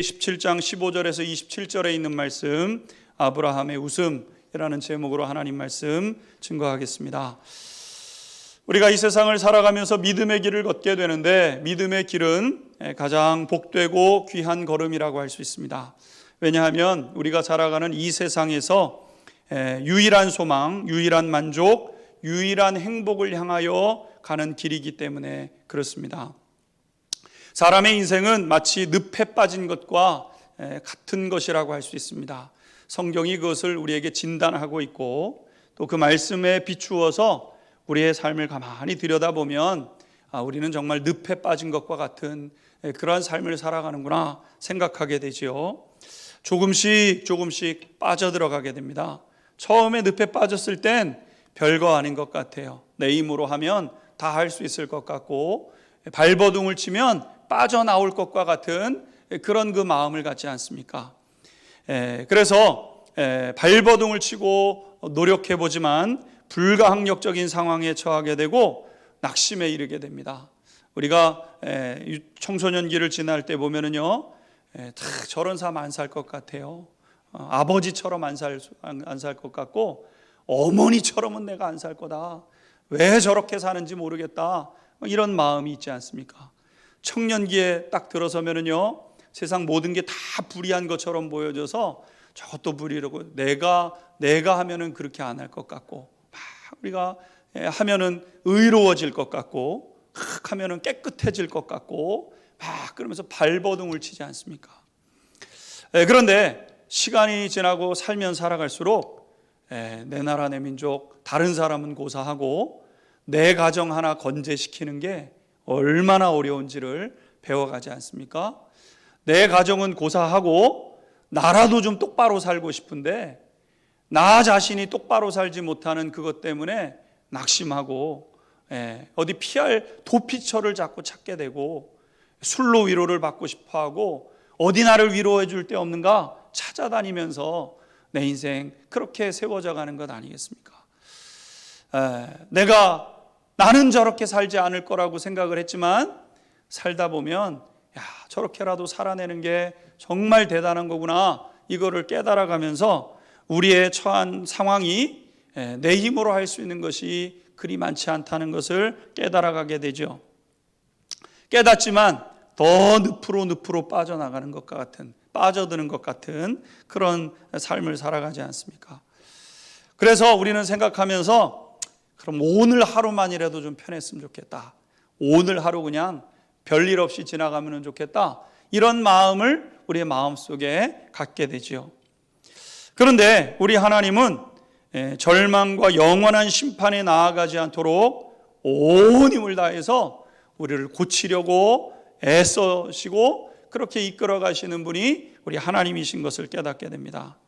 17장 15절에서 27절에 있는 말씀, 아브라함의 웃음이라는 제목으로 하나님 말씀 증거하겠습니다. 우리가 이 세상을 살아가면서 믿음의 길을 걷게 되는데, 믿음의 길은 가장 복되고 귀한 걸음이라고 할 수 있습니다. 왜냐하면 우리가 살아가는 이 세상에서 유일한 소망, 유일한 만족, 유일한 행복을 향하여 가는 길이기 때문에 그렇습니다. 사람의 인생은 마치 늪에 빠진 것과 같은 것이라고 할 수 있습니다. 성경이 그것을 우리에게 진단하고 있고, 또 그 말씀에 비추어서 우리의 삶을 가만히 들여다보면 우리는 정말 늪에 빠진 것과 같은 그러한 삶을 살아가는구나 생각하게 되지요. 조금씩 빠져들어가게 됩니다. 처음에 늪에 빠졌을 땐 별거 아닌 것 같아요. 내 힘으로 하면 다 할 수 있을 것 같고, 발버둥을 치면 빠져나올 것과 같은 그런 그 마음을 갖지 않습니까? 그래서 발버둥을 치고 노력해보지만 불가항력적인 상황에 처하게 되고 낙심에 이르게 됩니다. 우리가 청소년기를 지날 때 보면은요, 저런 삶 안 살 것 같아요. 아버지처럼 안 살 것 같고, 어머니처럼은 내가 안 살 거다. 왜 저렇게 사는지 모르겠다. 이런 마음이 있지 않습니까? 청년기에 딱 들어서면은요, 세상 모든 게 다 불의한 것처럼 보여져서 저것도 불의라고, 내가 하면은 그렇게 안 할 것 같고, 우리가 하면은 의로워질 것 같고, 하면은 깨끗해질 것 같고, 그러면서 발버둥을 치지 않습니까? 그런데 시간이 지나고 살면 살아갈수록 내 나라 내 민족, 다른 사람은 고사하고 내 가정 하나 건재시키는 게 얼마나 어려운지를 배워가지 않습니까? 내 가정은 고사하고 나라도 좀 똑바로 살고 싶은데 나 자신이 똑바로 살지 못하는 그것 때문에 낙심하고 어디 피할 도피처를 자꾸 찾게 되고, 술로 위로를 받고 싶어하고 어디 나를 위로해 줄 데 없는가 찾아다니면서 내 인생 그렇게 세워져 가는 것 아니겠습니까? 나는 저렇게 살지 않을 거라고 생각을 했지만 살다 보면 저렇게라도 살아내는 게 정말 대단한 거구나, 이거를 깨달아가면서 우리의 처한 상황이 내 힘으로 할 수 있는 것이 그리 많지 않다는 것을 깨달아가게 되죠. 깨닫지만 더 늪으로 빠져나가는 것과 같은, 빠져드는 것 같은 그런 삶을 살아가지 않습니까? 그래서 우리는 생각하면서, 그럼 오늘 하루만이라도 좀 편했으면 좋겠다, 오늘 하루 그냥 별일 없이 지나가면 좋겠다, 이런 마음을 우리의 마음속에 갖게 되지요. 그런데 우리 하나님은 절망과 영원한 심판에 나아가지 않도록 온 힘을 다해서 우리를 고치려고 애써시고 그렇게 이끌어 가시는 분이 우리 하나님이신 것을 깨닫게 됩니다.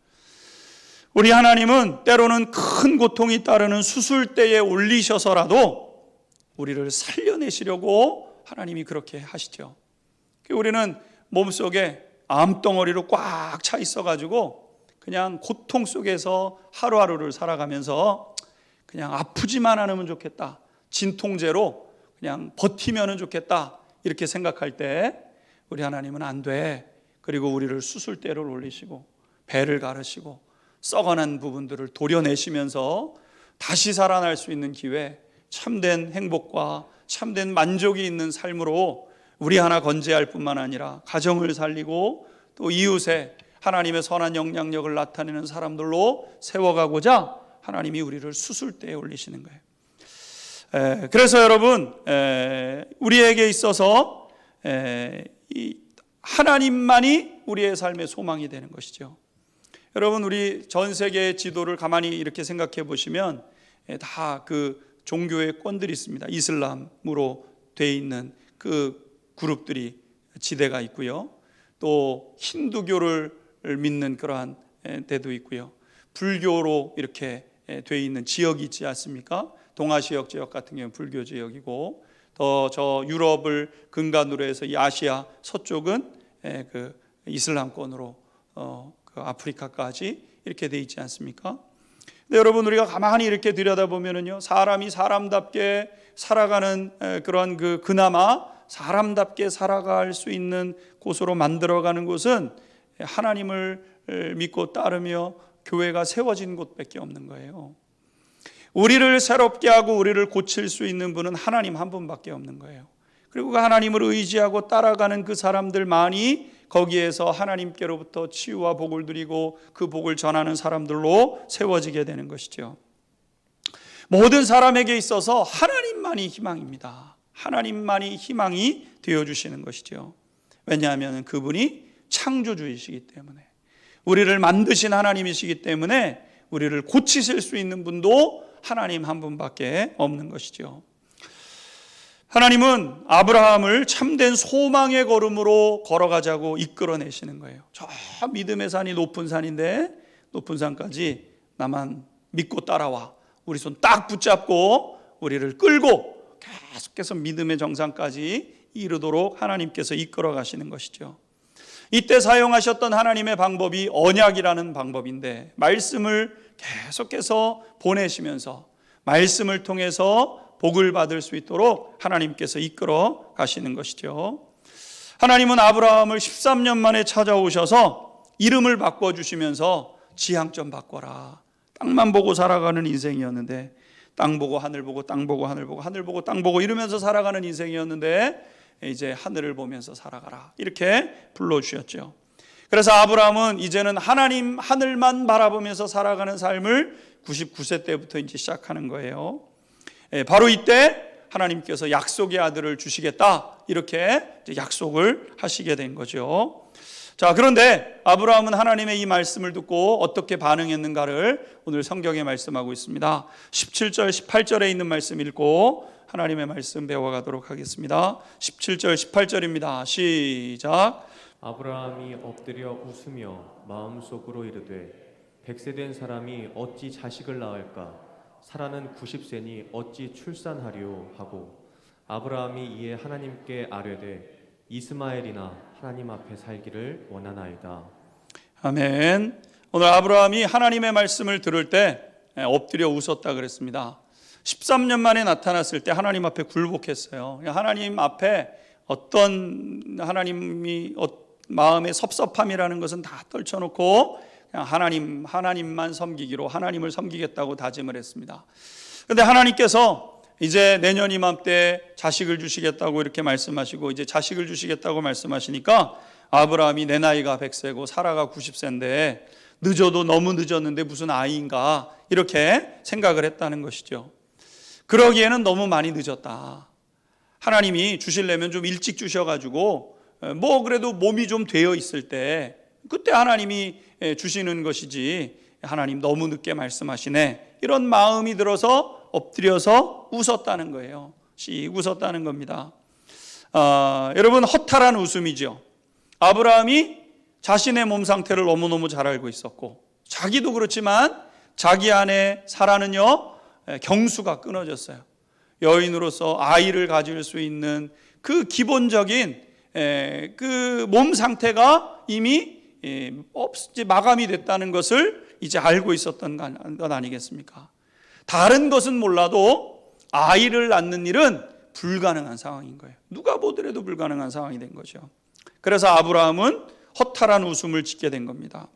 우리 하나님은 때로는 큰 고통이 따르는 수술대에 올리셔서라도 우리를 살려내시려고 하나님이 그렇게 하시죠. 우리는 몸속에 암덩어리로 꽉 차 있어가지고 그냥 고통 속에서 하루하루를 살아가면서 그냥 아프지만 않으면 좋겠다, 진통제로 그냥 버티면 좋겠다, 이렇게 생각할 때 우리 하나님은 안 돼. 그리고 우리를 수술대를 올리시고 배를 가르시고 썩어난 부분들을 도려내시면서 다시 살아날 수 있는 기회, 참된 행복과 참된 만족이 있는 삶으로 우리 하나 건재할 뿐만 아니라 가정을 살리고 또 이웃에 하나님의 선한 영향력을 나타내는 사람들로 세워가고자 하나님이 우리를 수술대에 올리시는 거예요. 그래서 여러분, 우리에게 있어서 하나님만이 우리의 삶의 소망이 되는 것이죠. 여러분, 우리 전 세계의 지도를 가만히 이렇게 생각해 보시면 다 그 종교의 권들이 있습니다. 이슬람으로 되어 있는 그 그룹들이, 지대가 있고요. 또 힌두교를 믿는 그러한 데도 있고요. 불교로 이렇게 되어 있는 지역이 있지 않습니까? 동아시아 지역 같은 경우는 불교 지역이고, 더 저 유럽을 근간으로 해서 이 아시아 서쪽은 그 이슬람권으로 그 아프리카까지 이렇게 돼 있지 않습니까? 근데 여러분, 우리가 가만히 이렇게 들여다보면은요, 사람이 사람답게 살아가는 그런 그나마 사람답게 살아갈 수 있는 곳으로 만들어가는 곳은 하나님을 믿고 따르며 교회가 세워진 곳밖에 없는 거예요. 우리를 새롭게 하고 우리를 고칠 수 있는 분은 하나님 한 분밖에 없는 거예요. 그리고 그 하나님을 의지하고 따라가는 그 사람들만이 거기에서 하나님께로부터 치유와 복을 누리고 그 복을 전하는 사람들로 세워지게 되는 것이죠. 모든 사람에게 있어서 하나님만이 희망입니다. 하나님만이 희망이 되어주시는 것이죠. 왜냐하면 그분이 창조주이시기 때문에, 우리를 만드신 하나님이시기 때문에 우리를 고치실 수 있는 분도 하나님 한 분밖에 없는 것이죠. 하나님은 아브라함을 참된 소망의 걸음으로 걸어가자고 이끌어내시는 거예요. 저 믿음의 산이 높은 산인데 높은 산까지 나만 믿고 따라와. 우리 손 딱 붙잡고 우리를 끌고 계속해서 믿음의 정상까지 이르도록 하나님께서 이끌어 가시는 것이죠. 이때 사용하셨던 하나님의 방법이 언약이라는 방법인데, 말씀을 계속해서 보내시면서 말씀을 통해서 복을 받을 수 있도록 하나님께서 이끌어 가시는 것이죠. 하나님은 아브라함을 13년 만에 찾아오셔서 이름을 바꿔주시면서 지향 좀 바꿔라. 땅만 보고 살아가는 인생이었는데, 땅 보고 하늘 보고 땅 보고 하늘 보고 하늘 보고 땅 보고 이러면서 살아가는 인생이었는데 이제 하늘을 보면서 살아가라, 이렇게 불러주셨죠. 그래서 아브라함은 이제는 하나님 하늘만 바라보면서 살아가는 삶을 99세 때부터 이제 시작하는 거예요. 바로 이때 하나님께서 약속의 아들을 주시겠다, 이렇게 약속을 하시게 된 거죠. 자, 그런데 아브라함은 하나님의 이 말씀을 듣고 어떻게 반응했는가를 오늘 성경에 말씀하고 있습니다. 17절 18절에 있는 말씀 읽고 하나님의 말씀 배워가도록 하겠습니다. 17절 18절입니다. 시작. 아브라함이 엎드려 웃으며 마음속으로 이르되 100세 된 사람이 어찌 자식을 낳을까? 사라는 90세니 어찌 출산하리요? 하고 아브라함이 이에 하나님께 아뢰되 이스마엘이나 하나님 앞에 살기를 원하나이다. 아멘. 오늘 아브라함이 하나님의 말씀을 들을 때 엎드려 웃었다 그랬습니다. 13년 만에 나타났을 때 하나님 앞에 굴복했어요. 하나님 앞에 어떤 하나님이 마음의 섭섭함이라는 것은 다 떨쳐놓고 그냥 하나님만 섬기기로, 하나님을 섬기겠다고 다짐을 했습니다. 그런데 하나님께서 이제 내년 이맘때 자식을 주시겠다고 이렇게 말씀하시고, 이제 자식을 주시겠다고 말씀하시니까 아브라함이 내 나이가 100세고 사라가 90세인데 늦어도 너무 늦었는데 무슨 아이인가, 이렇게 생각을 했다는 것이죠. 그러기에는 너무 많이 늦었다. 하나님이 주시려면 좀 일찍 주셔가지고 뭐 그래도 몸이 좀 되어 있을 때 그때 하나님이 주시는 것이지, 하나님 너무 늦게 말씀하시네, 이런 마음이 들어서 엎드려서 웃었다는 거예요. 웃었다는 겁니다. 여러분, 허탈한 웃음이죠. 아브라함이 자신의 몸 상태를 너무너무 잘 알고 있었고, 자기도 그렇지만 자기 아내 사라는요, 경수가 끊어졌어요. 여인으로서 아이를 가질 수 있는 그 기본적인 그 몸 상태가 이미 마감이 됐다는 것을 이제 알고 있었던 것 아니겠습니까? 다른 것은 몰라도 아이를 낳는 일은 불가능한 상황인 거예요. 누가 보더라도 불가능한 상황이 된 거죠. 그래서 아브라함은 허탈한 웃음을 짓게 된 겁니다.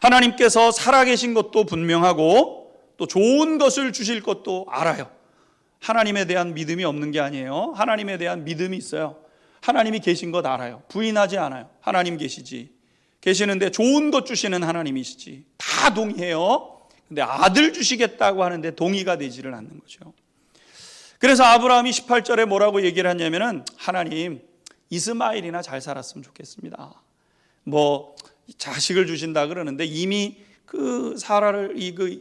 하나님께서 살아계신 것도 분명하고 또 좋은 것을 주실 것도 알아요. 하나님에 대한 믿음이 없는 게 아니에요. 하나님에 대한 믿음이 있어요. 하나님이 계신 것 알아요. 부인하지 않아요. 하나님 계시는데 좋은 것 주시는 하나님이시지, 다 동의해요. 근데 아들 주시겠다고 하는데 동의가 되지를 않는 거죠. 그래서 아브라함이 18절에 뭐라고 얘기를 하냐면은, 하나님 이스마엘이나 잘 살았으면 좋겠습니다. 뭐 자식을 주신다 그러는데 이미 그 사라를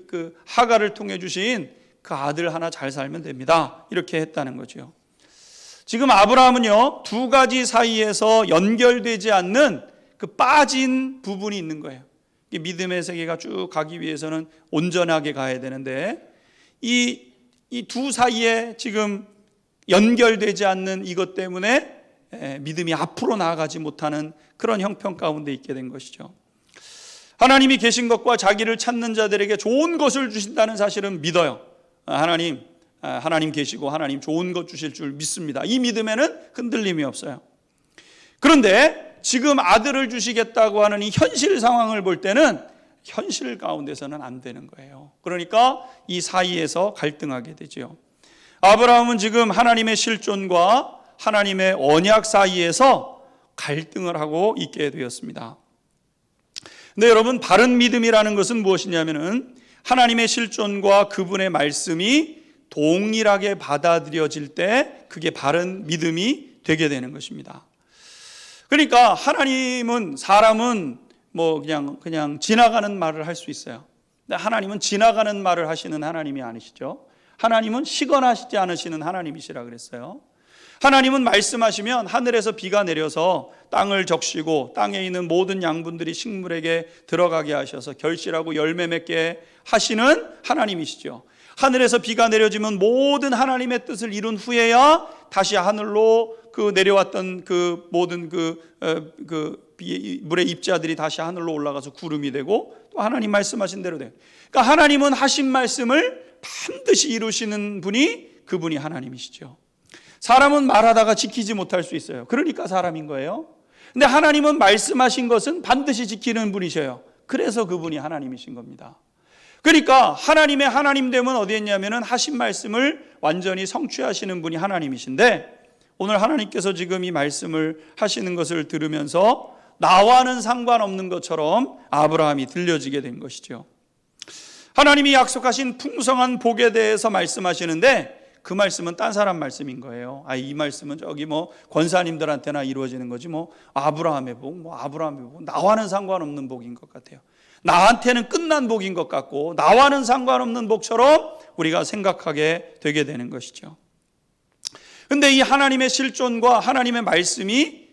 그 하가를 통해 주신 그 아들 하나 잘 살면 됩니다, 이렇게 했다는 거죠. 지금 아브라함은요, 두 가지 사이에서 연결되지 않는 그 빠진 부분이 있는 거예요. 믿음의 세계가 쭉 가기 위해서는 온전하게 가야 되는데 이 두 사이에 지금 연결되지 않는 이것 때문에 믿음이 앞으로 나아가지 못하는 그런 형편 가운데 있게 된 것이죠. 하나님이 계신 것과 자기를 찾는 자들에게 좋은 것을 주신다는 사실은 믿어요. 하나님 하나님 계시고 하나님 좋은 것 주실 줄 믿습니다. 이 믿음에는 흔들림이 없어요. 그런데 지금 아들을 주시겠다고 하는 이 현실 상황을 볼 때는 현실 가운데서는 안 되는 거예요. 그러니까 이 사이에서 갈등하게 되죠. 아브라함은 지금 하나님의 실존과 하나님의 언약 사이에서 갈등을 하고 있게 되었습니다. 근데 여러분, 바른 믿음이라는 것은 무엇이냐면은 하나님의 실존과 그분의 말씀이 동일하게 받아들여질 때 그게 바른 믿음이 되게 되는 것입니다. 그러니까 하나님은, 사람은 뭐 그냥 지나가는 말을 할 수 있어요. 근데 하나님은 지나가는 말을 하시는 하나님이 아니시죠. 하나님은 시건하시지 않으시는 하나님이시라 그랬어요. 하나님은 말씀하시면 하늘에서 비가 내려서 땅을 적시고 땅에 있는 모든 양분들이 식물에게 들어가게 하셔서 결실하고 열매 맺게 하시는 하나님이시죠. 하늘에서 비가 내려지면 모든 하나님의 뜻을 이룬 후에야 다시 하늘로 그 내려왔던 그 모든 물의 입자들이 다시 하늘로 올라가서 구름이 되고 또 하나님 말씀하신 대로 돼요. 그러니까 하나님은 하신 말씀을 반드시 이루시는 분이 그분이 하나님이시죠. 사람은 말하다가 지키지 못할 수 있어요. 그러니까 사람인 거예요. 근데 하나님은 말씀하신 것은 반드시 지키는 분이셔요. 그래서 그분이 하나님이신 겁니다. 그러니까 하나님의 하나님됨은 어디에 있냐면은 하신 말씀을 완전히 성취하시는 분이 하나님이신데, 오늘 하나님께서 지금 이 말씀을 하시는 것을 들으면서 나와는 상관없는 것처럼 아브라함이 들려지게 된 것이죠. 하나님이 약속하신 풍성한 복에 대해서 말씀하시는데 그 말씀은 딴 사람 말씀인 거예요. 이 말씀은 저기 권사님들한테나 이루어지는 거지 아브라함의 복, 아브라함의 복, 나와는 상관없는 복인 것 같아요. 나한테는 끝난 복인 것 같고 나와는 상관없는 복처럼 우리가 생각하게 되게 되는 것이죠. 근데 이 하나님의 실존과 하나님의 말씀이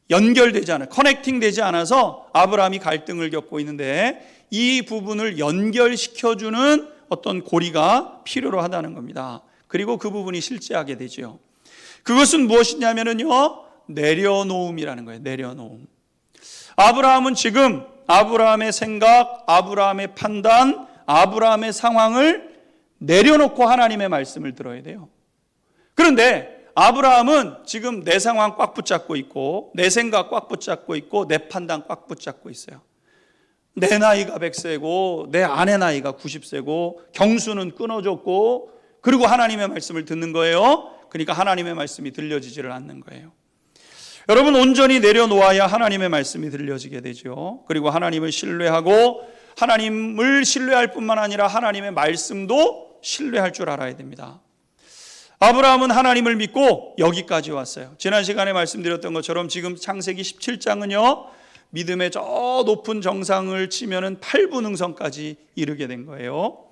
연결되지 않아요. 커넥팅 되지 않아서 아브라함이 갈등을 겪고 있는데 이 부분을 연결시켜주는 어떤 고리가 필요로 하다는 겁니다. 그리고 그 부분이 실제하게 되죠. 그것은 무엇이냐면요, 내려놓음이라는 거예요. 내려놓음. 아브라함은 지금 아브라함의 생각, 아브라함의 판단, 아브라함의 상황을 내려놓고 하나님의 말씀을 들어야 돼요. 그런데 아브라함은 지금 내 상황 꽉 붙잡고 있고 내 생각 꽉 붙잡고 있고 내 판단 꽉 붙잡고 있어요. 내 나이가 100세고 내 아내 나이가 90세고 경수는 끊어졌고, 그리고 하나님의 말씀을 듣는 거예요. 그러니까 하나님의 말씀이 들려지지를 않는 거예요. 여러분, 온전히 내려놓아야 하나님의 말씀이 들려지게 되죠. 그리고 하나님을 신뢰하고 하나님을 신뢰할 뿐만 아니라 하나님의 말씀도 신뢰할 줄 알아야 됩니다. 아브라함은 하나님을 믿고 여기까지 왔어요. 지난 시간에 말씀드렸던 것처럼 지금 창세기 17장은요 믿음의 저 높은 정상을 치면은 8분응선까지 이르게 된 거예요.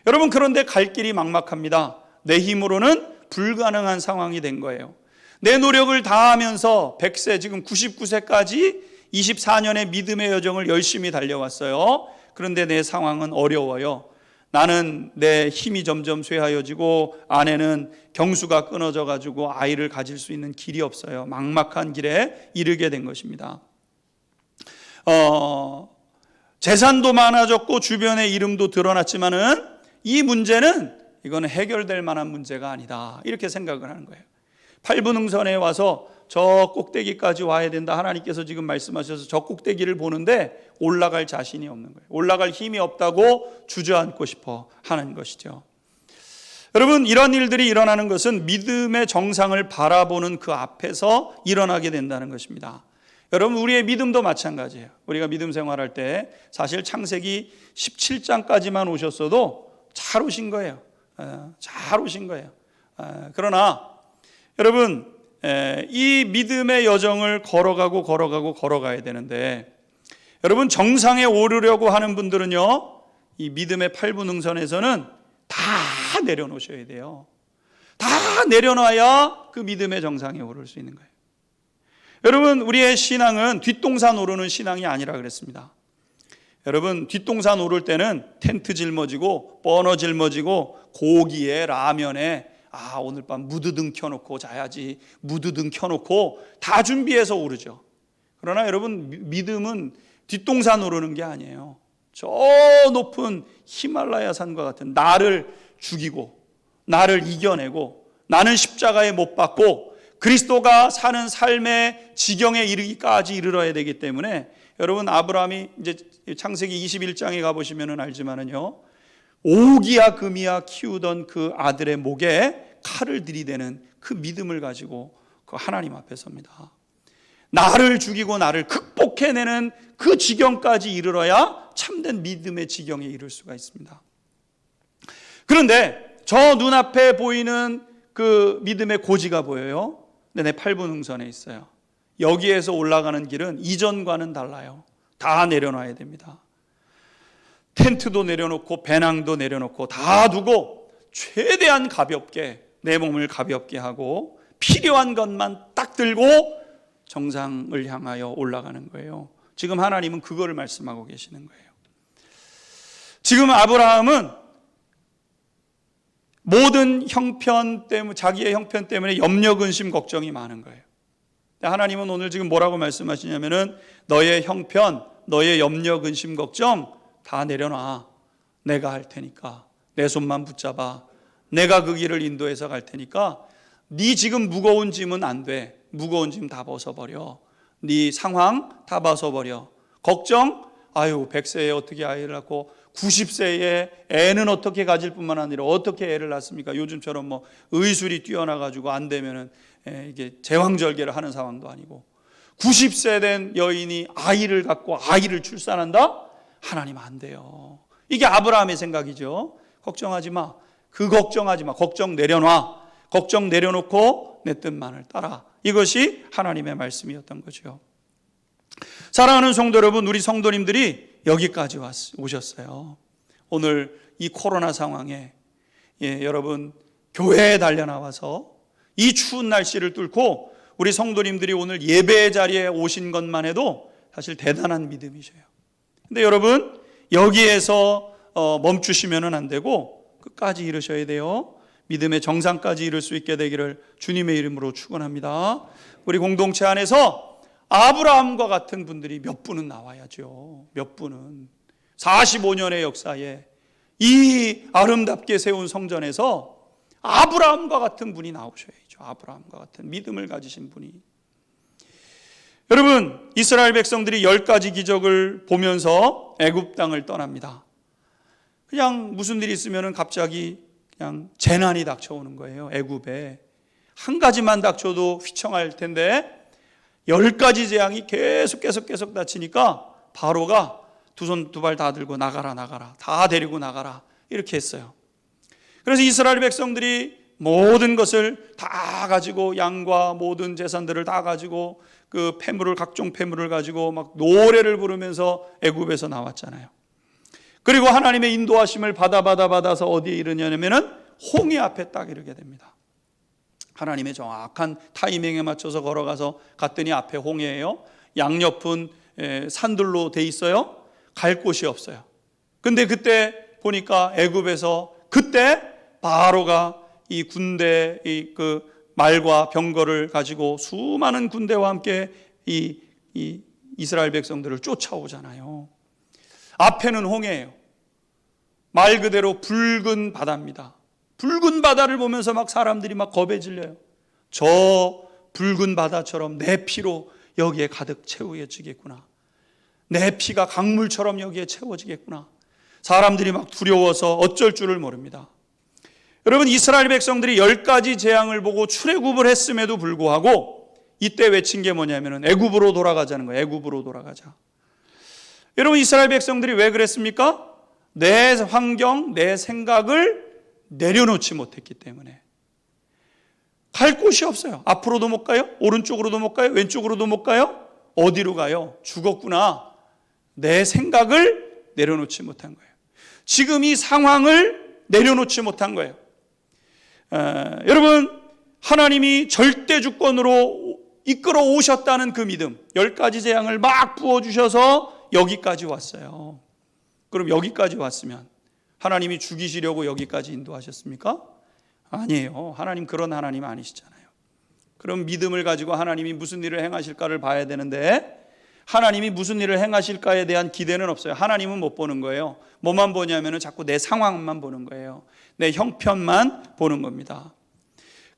여러분, 그런데 갈 길이 막막합니다. 내 힘으로는 불가능한 상황이 된 거예요. 내 노력을 다하면서 100세, 지금 99세까지 24년의 믿음의 여정을 열심히 달려왔어요. 그런데 내 상황은 어려워요. 나는 내 힘이 점점 쇠하여지고 아내는 경수가 끊어져 가지고 아이를 가질 수 있는 길이 없어요. 막막한 길에 이르게 된 것입니다. 재산도 많아졌고 주변의 이름도 드러났지만은 이 문제는 이거는 해결될 만한 문제가 아니다, 이렇게 생각을 하는 거예요. 8분응선에 와서 저 꼭대기까지 와야 된다, 하나님께서 지금 말씀하셔서 저 꼭대기를 보는데 올라갈 자신이 없는 거예요. 올라갈 힘이 없다고 주저앉고 싶어 하는 것이죠. 여러분, 이런 일들이 일어나는 것은 믿음의 정상을 바라보는 그 앞에서 일어나게 된다는 것입니다. 여러분, 우리의 믿음도 마찬가지예요. 우리가 믿음 생활할 때 사실 창세기 17장까지만 오셨어도 잘 오신 거예요. 잘 오신 거예요. 그러나 여러분, 이 믿음의 여정을 걸어가야 되는데, 여러분, 정상에 오르려고 하는 분들은요 이 믿음의 8분응선에서는 다 내려놓으셔야 돼요. 다 내려놔야 그 믿음의 정상에 오를 수 있는 거예요. 여러분, 우리의 신앙은 뒷동산 오르는 신앙이 아니라 그랬습니다. 여러분, 뒷동산 오를 때는 텐트 짊어지고 버너 짊어지고 고기에 라면에 오늘 밤 무드등 켜놓고 자야지, 무드등 켜놓고 다 준비해서 오르죠. 그러나 여러분, 믿음은 뒷동산 오르는 게 아니에요. 저 높은 히말라야 산과 같은 나를 죽이고 나를 이겨내고 나는 십자가에 못 박고 그리스도가 사는 삶의 지경에 이르기까지 이르러야 되기 때문에 여러분, 아브라함이 이제 창세기 21장에 가보시면 알지만은요, 오기야 금이야 키우던 그 아들의 목에 칼을 들이대는 그 믿음을 가지고 그 하나님 앞에 섭니다. 나를 죽이고 나를 극복해내는 그 지경까지 이르러야 참된 믿음의 지경에 이를 수가 있습니다. 그런데 저 눈앞에 보이는 그 믿음의 고지가 보여요. 근데 내 8분 흥선에 있어요. 여기에서 올라가는 길은 이전과는 달라요. 다 내려놔야 됩니다. 텐트도 내려놓고 배낭도 내려놓고 다 두고 최대한 가볍게 내 몸을 가볍게 하고 필요한 것만 딱 들고 정상을 향하여 올라가는 거예요. 지금 하나님은 그거를 말씀하고 계시는 거예요. 지금 아브라함은 모든 형편 때문에, 자기의 형편 때문에 염려, 근심, 걱정이 많은 거예요. 하나님은 오늘 지금 뭐라고 말씀하시냐면은 너의 형편, 너의 염려, 근심, 걱정 다 내려놔. 내가 할 테니까 내 손만 붙잡아. 내가 그 길을 인도해서 갈 테니까 네 지금 무거운 짐은 안 돼. 무거운 짐 다 벗어버려. 네 상황 다 벗어버려. 걱정? 아유, 100세에 어떻게 아이를 낳고 90세에 애는 어떻게 가질 뿐만 아니라 어떻게 애를 낳습니까? 요즘처럼 뭐 의술이 뛰어나가지고 안 되면은 이게 제왕절개를 하는 상황도 아니고 90세 된 여인이 아이를 갖고 아이를 출산한다? 하나님 안 돼요. 이게 아브라함의 생각이죠. 걱정하지 마. 그 걱정하지 마. 걱정 내려놔. 걱정 내려놓고 내 뜻만을 따라. 이것이 하나님의 말씀이었던 거죠. 사랑하는 성도 여러분, 우리 성도님들이 여기까지 오셨어요. 오늘 이 코로나 상황에 여러분 교회에 달려나와서 이 추운 날씨를 뚫고 우리 성도님들이 오늘 예배의 자리에 오신 것만 해도 사실 대단한 믿음이셔요. 근데 여러분, 여기에서 멈추시면 안 되고 끝까지 이르셔야 돼요. 믿음의 정상까지 이룰 수 있게 되기를 주님의 이름으로 축원합니다. 우리 공동체 안에서 아브라함과 같은 분들이 몇 분은 나와야죠. 몇 분은 45년의 역사에 이 아름답게 세운 성전에서 아브라함과 같은 분이 나오셔야죠. 아브라함과 같은 믿음을 가지신 분이. 여러분, 이스라엘 백성들이 10가지 기적을 보면서 애굽 땅을 떠납니다. 그냥 무슨 일이 있으면 갑자기 그냥 재난이 닥쳐오는 거예요. 애굽에 한 가지만 닥쳐도 휘청할 텐데 10가지 재앙이 계속 닥치니까 바로가 두 손 두 발 다 들고 나가라 다 데리고 나가라 이렇게 했어요. 그래서 이스라엘 백성들이 모든 것을 다 가지고 양과 모든 재산들을 다 가지고 그 폐물을, 각종 폐물을 가지고 막 노래를 부르면서 애굽에서 나왔잖아요. 그리고 하나님의 인도하심을 받아서 어디에 이르냐면은 홍해 앞에 딱 이르게 됩니다. 하나님의 정확한 타이밍에 맞춰서 걸어가서 갔더니 앞에 홍해예요. 양옆은 산들로 돼 있어요. 갈 곳이 없어요. 근데 그때 보니까 애굽에서 그때 바로가 이 군대 그 말과 병거를 가지고 수많은 군대와 함께 이 이스라엘 백성들을 쫓아오잖아요. 앞에는 홍해예요. 말 그대로 붉은 바다입니다. 붉은 바다를 보면서 막 사람들이 막 겁에 질려요. 저 붉은 바다처럼 내 피로 여기에 가득 채워지겠구나. 내 피가 강물처럼 여기에 채워지겠구나. 사람들이 막 두려워서 어쩔 줄을 모릅니다. 여러분, 이스라엘 백성들이 10가지 재앙을 보고 출애굽을 했음에도 불구하고 이때 외친 게 뭐냐면은 애굽으로 돌아가자는 거예요. 애굽으로 돌아가자. 여러분, 이스라엘 백성들이 왜 그랬습니까? 내 환경, 내 생각을 내려놓지 못했기 때문에. 갈 곳이 없어요. 앞으로도 못 가요. 오른쪽으로도 못 가요. 왼쪽으로도 못 가요. 어디로 가요? 죽었구나. 내 생각을 내려놓지 못한 거예요. 지금 이 상황을 내려놓지 못한 거예요. 여러분, 하나님이 절대 주권으로 이끌어 오셨다는 그 믿음, 10가지 재앙을 막 부어주셔서 여기까지 왔어요. 그럼 여기까지 왔으면 하나님이 죽이시려고 여기까지 인도하셨습니까? 아니에요. 하나님 그런 하나님 아니시잖아요. 그럼 믿음을 가지고 하나님이 무슨 일을 행하실까를 봐야 되는데, 하나님이 무슨 일을 행하실까에 대한 기대는 없어요. 하나님은 못 보는 거예요. 뭐만 보냐면 자꾸 내 상황만 보는 거예요. 내 형편만 보는 겁니다.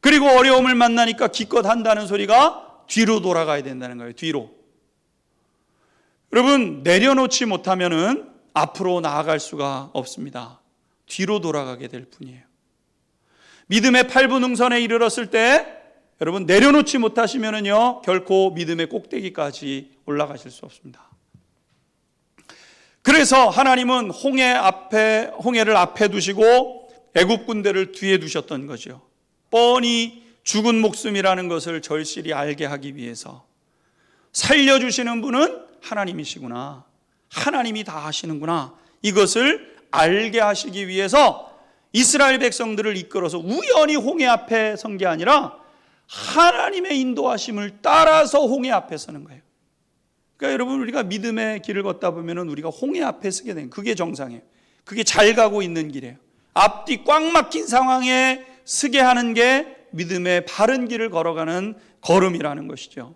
그리고 어려움을 만나니까 기껏 한다는 소리가 뒤로 돌아가야 된다는 거예요. 뒤로. 여러분, 내려놓지 못하면은 앞으로 나아갈 수가 없습니다. 뒤로 돌아가게 될 뿐이에요. 믿음의 8분 응선에 이르렀을 때 여러분, 내려놓지 못하시면은요 결코 믿음의 꼭대기까지 올라가실 수 없습니다. 그래서 하나님은 홍해를 앞에 두시고 애굽 군대를 뒤에 두셨던 거죠. 뻔히 죽은 목숨이라는 것을 절실히 알게 하기 위해서. 살려주시는 분은 하나님이시구나, 하나님이 다 하시는구나, 이것을 알게 하시기 위해서 이스라엘 백성들을 이끌어서 우연히 홍해 앞에 선 게 아니라 하나님의 인도하심을 따라서 홍해 앞에 서는 거예요. 그러니까 여러분, 우리가 믿음의 길을 걷다 보면 우리가 홍해 앞에 서게 되는, 그게 정상이에요. 그게 잘 가고 있는 길이에요. 앞뒤 꽉 막힌 상황에 서게 하는 게 믿음의 바른 길을 걸어가는 걸음이라는 것이죠.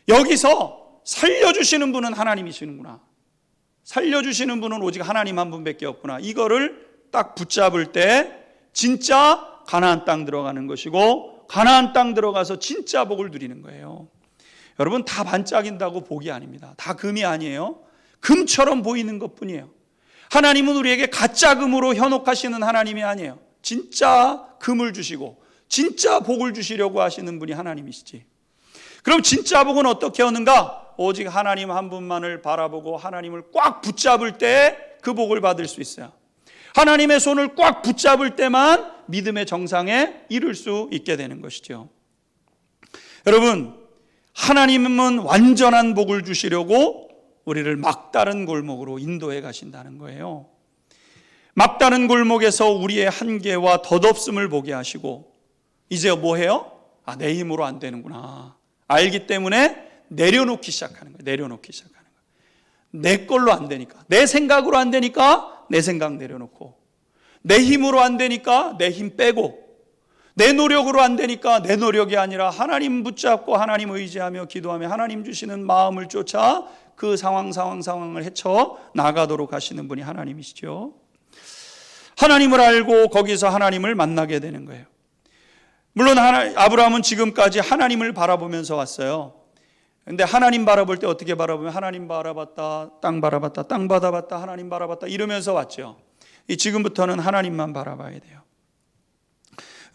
여기서 살려주시는 분은 하나님이시는구나, 살려주시는 분은 오직 하나님 한 분밖에 없구나, 이거를 딱 붙잡을 때 진짜 가나안 땅 들어가는 것이고, 가나안 땅 들어가서 진짜 복을 누리는 거예요. 여러분, 다 반짝인다고 복이 아닙니다. 다 금이 아니에요. 금처럼 보이는 것뿐이에요. 하나님은 우리에게 가짜 금으로 현혹하시는 하나님이 아니에요. 진짜 금을 주시고 진짜 복을 주시려고 하시는 분이 하나님이시지. 그럼 진짜 복은 어떻게 얻는가? 오직 하나님 한 분만을 바라보고 하나님을 꽉 붙잡을 때 그 복을 받을 수 있어요. 하나님의 손을 꽉 붙잡을 때만 믿음의 정상에 이를 수 있게 되는 것이죠. 여러분, 하나님은 완전한 복을 주시려고 우리를 막다른 골목으로 인도해 가신다는 거예요. 막다른 골목에서 우리의 한계와 덧없음을 보게 하시고, 이제 뭐 해요? 내 힘으로 안 되는구나 알기 때문에 내려놓기 시작하는 거예요. 내려놓기 시작하는 거예요. 내 걸로 안 되니까, 내 생각으로 안 되니까 내 생각 내려놓고, 내 힘으로 안 되니까 내 힘 빼고, 내 노력으로 안 되니까 내 노력이 아니라 하나님 붙잡고 하나님 의지하며 기도하며 하나님 주시는 마음을 쫓아 그 상황을 헤쳐 나가도록 하시는 분이 하나님이시죠. 하나님을 알고 거기서 하나님을 만나게 되는 거예요. 물론 아브라함은 지금까지 하나님을 바라보면서 왔어요. 근데 하나님 바라볼 때 어떻게 바라보면 하나님 바라봤다, 땅 바라봤다, 땅 바라봤다, 하나님 바라봤다 이러면서 왔죠. 지금부터는 하나님만 바라봐야 돼요.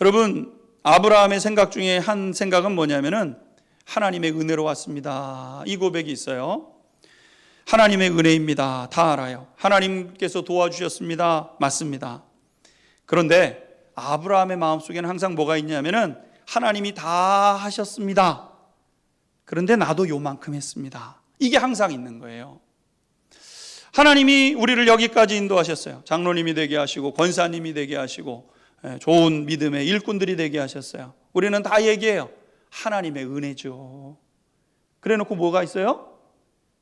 여러분, 아브라함의 생각 중에 한 생각은 뭐냐면은 하나님의 은혜로 왔습니다, 이 고백이 있어요. 하나님의 은혜입니다, 다 알아요. 하나님께서 도와주셨습니다, 맞습니다. 그런데 아브라함의 마음속에는 항상 뭐가 있냐면은 하나님이 다 하셨습니다, 그런데 나도 요만큼 했습니다, 이게 항상 있는 거예요. 하나님이 우리를 여기까지 인도하셨어요. 장로님이 되게 하시고 권사님이 되게 하시고 좋은 믿음의 일꾼들이 되게 하셨어요. 우리는 다 얘기해요. 하나님의 은혜죠. 그래 놓고 뭐가 있어요?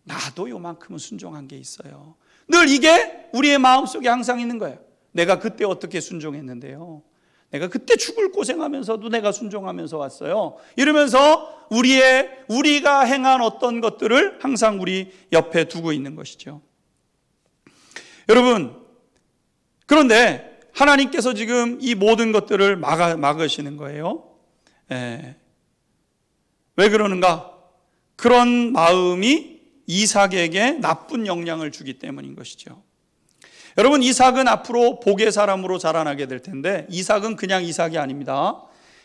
나도 요만큼은 순종한 게 있어요. 늘 이게 우리의 마음속에 항상 있는 거예요. 내가 그때 어떻게 순종했는데요, 내가 그때 죽을 고생하면서도 내가 순종하면서 왔어요, 이러면서 우리가 행한 어떤 것들을 항상 우리 옆에 두고 있는 것이죠. 여러분, 그런데 하나님께서 지금 이 모든 것들을 막으시는 거예요. 왜 그러는가? 그런 마음이 이삭에게 나쁜 영향을 주기 때문인 것이죠. 여러분, 이삭은 앞으로 복의 사람으로 자라나게 될 텐데, 이삭은 그냥 이삭이 아닙니다.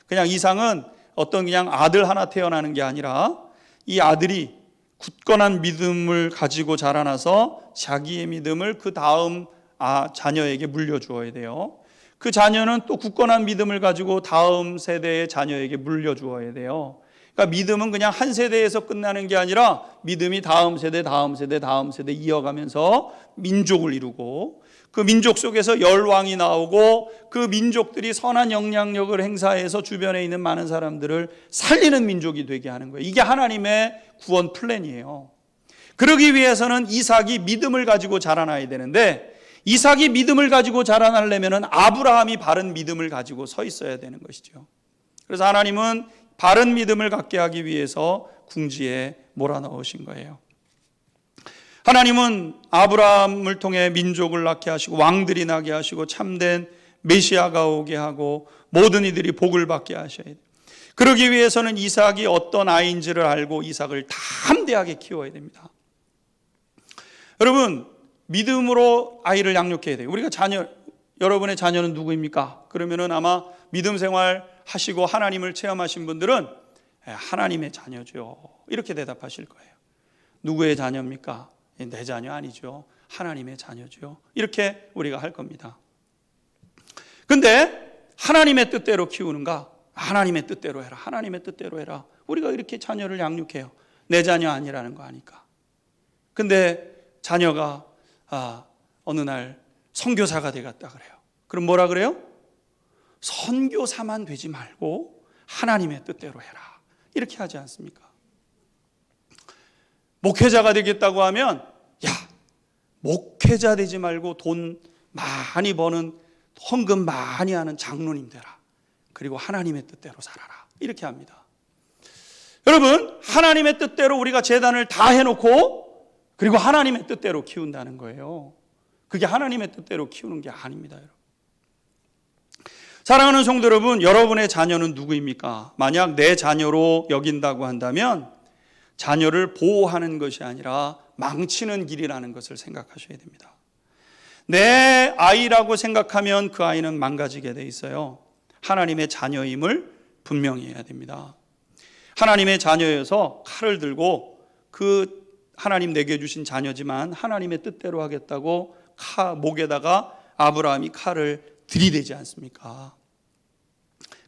그냥 이삭은 어떤 그냥 아들 하나 태어나는 게 아니라 이 아들이 굳건한 믿음을 가지고 자라나서 자기의 믿음을 그 다음 자녀에게 물려주어야 돼요. 그 자녀는 또 굳건한 믿음을 가지고 다음 세대의 자녀에게 물려주어야 돼요. 그러니까 믿음은 그냥 한 세대에서 끝나는 게 아니라 믿음이 다음 세대 이어가면서 민족을 이루고, 그 민족 속에서 열왕이 나오고 그 민족들이 선한 영향력을 행사해서 주변에 있는 많은 사람들을 살리는 민족이 되게 하는 거예요. 이게 하나님의 구원 플랜이에요. 그러기 위해서는 이삭이 믿음을 가지고 자라나야 되는데, 이삭이 믿음을 가지고 자라나려면 아브라함이 바른 믿음을 가지고 서 있어야 되는 것이죠. 그래서 하나님은 바른 믿음을 갖게 하기 위해서 궁지에 몰아넣으신 거예요. 하나님은 아브라함을 통해 민족을 낳게 하시고 왕들이 나게 하시고 참된 메시아가 오게 하고 모든 이들이 복을 받게 하셔야 돼요. 그러기 위해서는 이삭이 어떤 아이인지를 알고 이삭을 담대하게 키워야 됩니다. 여러분, 믿음으로 아이를 양육해야 돼요. 우리가 여러분의 자녀는 누구입니까? 그러면은 아마 믿음 생활 하시고 하나님을 체험하신 분들은 하나님의 자녀죠, 이렇게 대답하실 거예요. 누구의 자녀입니까? 내 자녀 아니죠. 하나님의 자녀죠. 이렇게 우리가 할 겁니다. 근데 하나님의 뜻대로 키우는가? 하나님의 뜻대로 해라. 하나님의 뜻대로 해라. 우리가 이렇게 자녀를 양육해요. 내 자녀 아니라는 거 아니까. 근데 자녀가 어느 날 선교사가 되겠다 그래요. 그럼 뭐라 그래요? 선교사만 되지 말고 하나님의 뜻대로 해라. 이렇게 하지 않습니까? 목회자가 되겠다고 하면 목회자 되지 말고 돈 많이 버는 헌금 많이 하는 장로님 되라. 그리고 하나님의 뜻대로 살아라. 이렇게 합니다. 여러분, 하나님의 뜻대로 우리가 제단을 다 해놓고 그리고 하나님의 뜻대로 키운다는 거예요. 그게 하나님의 뜻대로 키우는 게 아닙니다. 여러분. 사랑하는 성도 여러분, 여러분의 자녀는 누구입니까? 만약 내 자녀로 여긴다고 한다면 자녀를 보호하는 것이 아니라 망치는 길이라는 것을 생각하셔야 됩니다. 내 아이라고 생각하면 그 아이는 망가지게 돼 있어요. 하나님의 자녀임을 분명히 해야 됩니다. 하나님의 자녀여서 칼을 들고 그 하나님 내게 주신 자녀지만 하나님의 뜻대로 하겠다고 목에다가 아브라함이 칼을 들이대지 않습니까?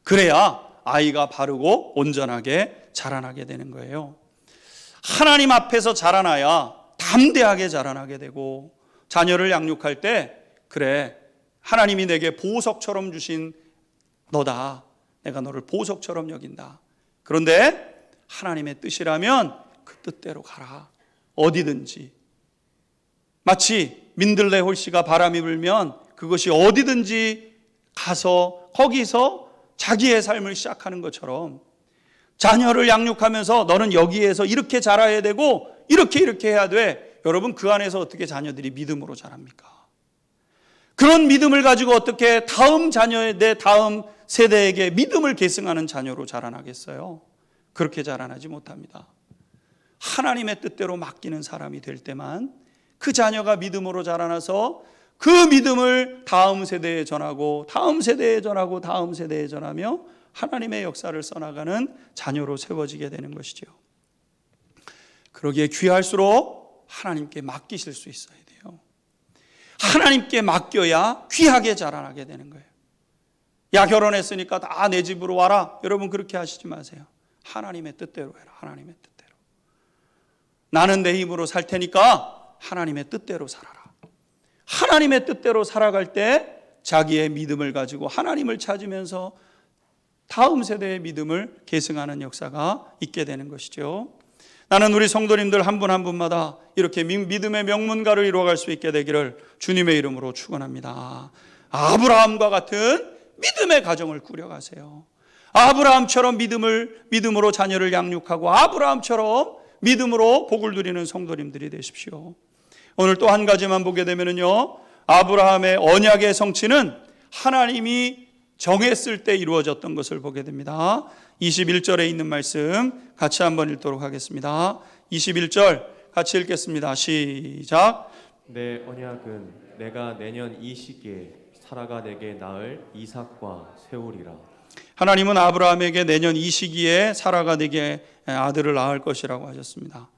그래야 아이가 바르고 온전하게 자라나게 되는 거예요. 하나님 앞에서 자라나야 담대하게 자라나게 되고, 자녀를 양육할 때 그래, 하나님이 내게 보석처럼 주신 너다, 내가 너를 보석처럼 여긴다. 그런데 하나님의 뜻이라면 그 뜻대로 가라. 어디든지. 마치 민들레 홀씨가 바람이 불면 그것이 어디든지 가서 거기서 자기의 삶을 시작하는 것처럼 자녀를 양육하면서 너는 여기에서 이렇게 자라야 되고 이렇게 해야 돼. 여러분, 그 안에서 어떻게 자녀들이 믿음으로 자랍니까? 그런 믿음을 가지고 어떻게 다음 자녀의 내 다음 세대에게 믿음을 계승하는 자녀로 자라나겠어요? 그렇게 자라나지 못합니다. 하나님의 뜻대로 맡기는 사람이 될 때만 그 자녀가 믿음으로 자라나서 그 믿음을 다음 세대에 전하고 다음 세대에 전하고 다음 세대에 전하며 하나님의 역사를 써나가는 자녀로 세워지게 되는 것이죠. 그러기에 귀할수록 하나님께 맡기실 수 있어야 돼요. 하나님께 맡겨야 귀하게 자라나게 되는 거예요. 야, 결혼했으니까 다 내 집으로 와라. 여러분, 그렇게 하시지 마세요. 하나님의 뜻대로 해라. 하나님의 뜻대로. 나는 내 힘으로 살 테니까 하나님의 뜻대로 살아라. 하나님의 뜻대로 살아갈 때 자기의 믿음을 가지고 하나님을 찾으면서 다음 세대의 믿음을 계승하는 역사가 있게 되는 것이죠. 나는 우리 성도님들 한 분 한 분마다 이렇게 믿음의 명문가를 이루어갈 수 있게 되기를 주님의 이름으로 축원합니다. 아브라함과 같은 믿음의 가정을 꾸려가세요. 아브라함처럼 믿음으로 자녀를 양육하고 아브라함처럼 믿음으로 복을 누리는 성도님들이 되십시오. 오늘 또 한 가지만 보게 되면요, 아브라함의 언약의 성취는 하나님이 정했을 때 이루어졌던 것을 보게 됩니다. 21절에 있는 말씀 같이 한번 읽도록 하겠습니다. 21절 같이 읽겠습니다. 시작. 내 언약은 내가 내년 이 시기에 사라가 내게 낳을 이삭과 세우리라. 하나님은 아브라함에게 내년 이 시기에 사라가 내게 아들을 낳을 것이라고 하셨습니다.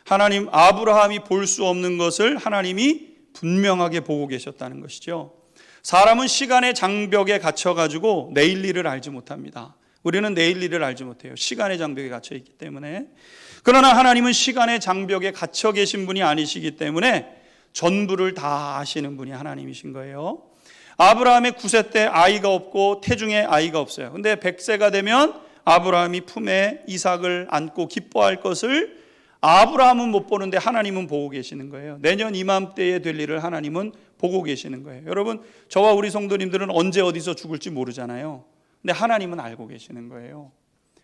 하나님, 아브라함이 볼 수 없는 것을 하나님이 분명하게 보고 계셨다는 것이죠. 사람은 시간의 장벽에 갇혀가지고 내일 일을 알지 못합니다. 우리는 내일 일을 알지 못해요. 시간의 장벽에 갇혀 있기 때문에. 그러나 하나님은 시간의 장벽에 갇혀 계신 분이 아니시기 때문에 전부를 다 아시는 분이 하나님이신 거예요. 아브라함의 9세 때 아이가 없고 태중에 아이가 없어요. 근데 100세가 되면 아브라함이 품에 이삭을 안고 기뻐할 것을 아브라함은 못 보는데 하나님은 보고 계시는 거예요. 내년 이맘때에 될 일을 하나님은 보고 계시는 거예요. 여러분, 저와 우리 성도님들은 언제 어디서 죽을지 모르잖아요. 근데 하나님은 알고 계시는 거예요.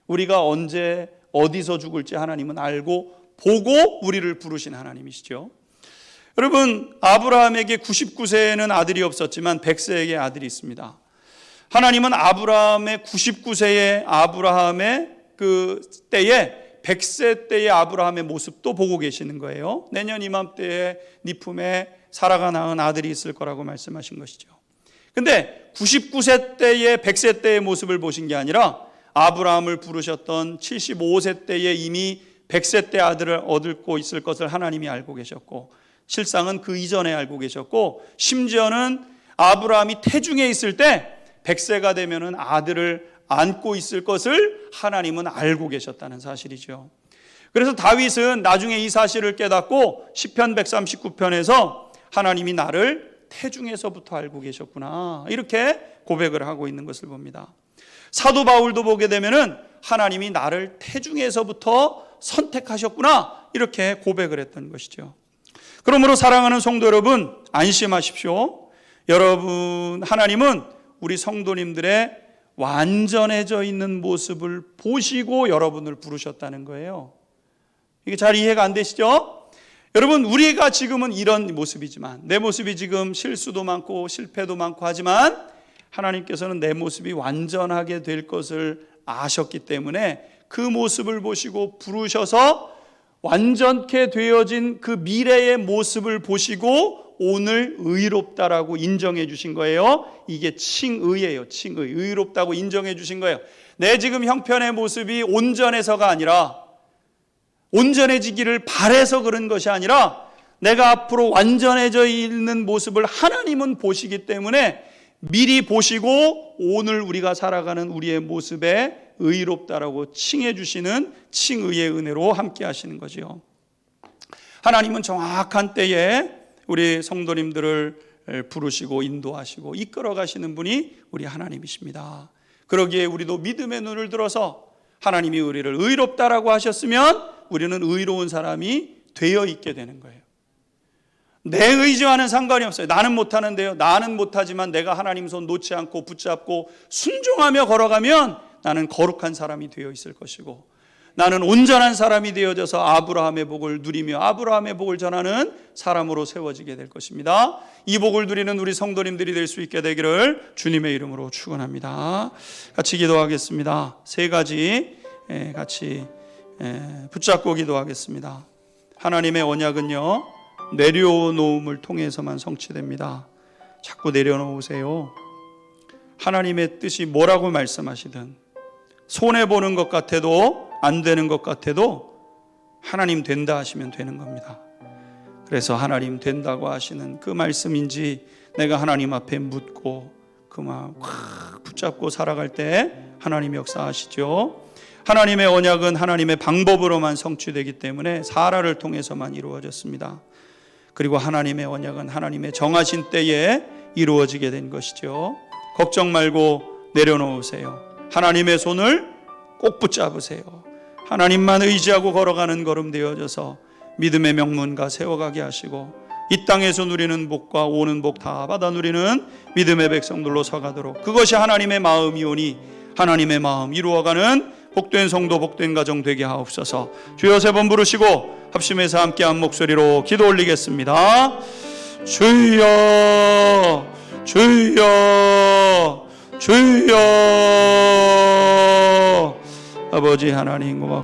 우리가 언제 어디서 죽을지 하나님은 알고 보고 우리를 부르신 하나님이시죠. 여러분, 아브라함에게 99세에는 아들이 없었지만 100세에게 아들이 있습니다. 하나님은 아브라함의 99세의 아브라함의 그 때에 100세 때의 아브라함의 모습도 보고 계시는 거예요. 내년 이맘때에 네 품에 사라가 낳은 아들이 있을 거라고 말씀하신 것이죠. 근데 99세 때의 100세 때의 모습을 보신 게 아니라 아브라함을 부르셨던 75세 때에 이미 100세 때 아들을 얻고 있을 것을 하나님이 알고 계셨고, 실상은 그 이전에 알고 계셨고, 심지어는 아브라함이 태중에 있을 때 100세가 되면은 아들을 안고 있을 것을 하나님은 알고 계셨다는 사실이죠. 그래서 다윗은 나중에 이 사실을 깨닫고 시편 139편에서 하나님이 나를 태중에서부터 알고 계셨구나, 이렇게 고백을 하고 있는 것을 봅니다. 사도 바울도 보게 되면은 하나님이 나를 태중에서부터 선택하셨구나, 이렇게 고백을 했던 것이죠. 그러므로 사랑하는 성도 여러분, 안심하십시오. 여러분, 하나님은 우리 성도님들의 완전해져 있는 모습을 보시고 여러분을 부르셨다는 거예요. 이게 잘 이해가 안 되시죠? 여러분, 우리가 지금은 이런 모습이지만, 내 모습이 지금 실수도 많고 실패도 많고 하지만 하나님께서는 내 모습이 완전하게 될 것을 아셨기 때문에 그 모습을 보시고 부르셔서 완전케 되어진 그 미래의 모습을 보시고 오늘 의롭다라고 인정해 주신 거예요. 이게 칭의예요. 칭의. 의롭다고 인정해 주신 거예요. 내 지금 형편의 모습이 온전해서가 아니라, 온전해지기를 바래서 그런 것이 아니라, 내가 앞으로 완전해져 있는 모습을 하나님은 보시기 때문에 미리 보시고 오늘 우리가 살아가는 우리의 모습에 의롭다라고 칭해 주시는 칭의의 은혜로 함께 하시는 거죠. 하나님은 정확한 때에 우리 성도님들을 부르시고 인도하시고 이끌어 가시는 분이 우리 하나님이십니다. 그러기에 우리도 믿음의 눈을 들어서 하나님이 우리를 의롭다라고 하셨으면 우리는 의로운 사람이 되어 있게 되는 거예요. 내 의지와는 상관이 없어요. 나는 못하는데요. 나는 못하지만 내가 하나님 손 놓지 않고 붙잡고 순종하며 걸어가면 나는 거룩한 사람이 되어 있을 것이고, 나는 온전한 사람이 되어져서 아브라함의 복을 누리며 아브라함의 복을 전하는 사람으로 세워지게 될 것입니다. 이 복을 누리는 우리 성도님들이 될 수 있게 되기를 주님의 이름으로 축원합니다. 같이 기도하겠습니다. 세 가지 같이 붙잡고 기도하겠습니다. 하나님의 언약은요, 내려놓음을 통해서만 성취됩니다. 자꾸 내려놓으세요. 하나님의 뜻이 뭐라고 말씀하시든, 손해보는 것 같아도 안 되는 것 같아도 하나님 된다 하시면 되는 겁니다. 그래서 하나님 된다고 하시는 그 말씀인지 내가 하나님 앞에 묻고 그 마음 확 붙잡고 살아갈 때 하나님 역사하시죠. 하나님의 언약은 하나님의 방법으로만 성취되기 때문에 사라를 통해서만 이루어졌습니다. 그리고 하나님의 언약은 하나님의 정하신 때에 이루어지게 된 것이죠. 걱정 말고 내려놓으세요. 하나님의 손을 꼭 붙잡으세요. 하나님만 의지하고 걸어가는 걸음 되어져서 믿음의 명문가 세워가게 하시고 이 땅에서 누리는 복과 오는 복 다 받아 누리는 믿음의 백성들로 서가도록, 그것이 하나님의 마음이오니 하나님의 마음 이루어가는 복된 성도 복된 가정 되게 하옵소서. 주여 세 번 부르시고 합심해서 함께 한 목소리로 기도 올리겠습니다. 주여 주여 주여. 아버지 하나님 고맙습니다.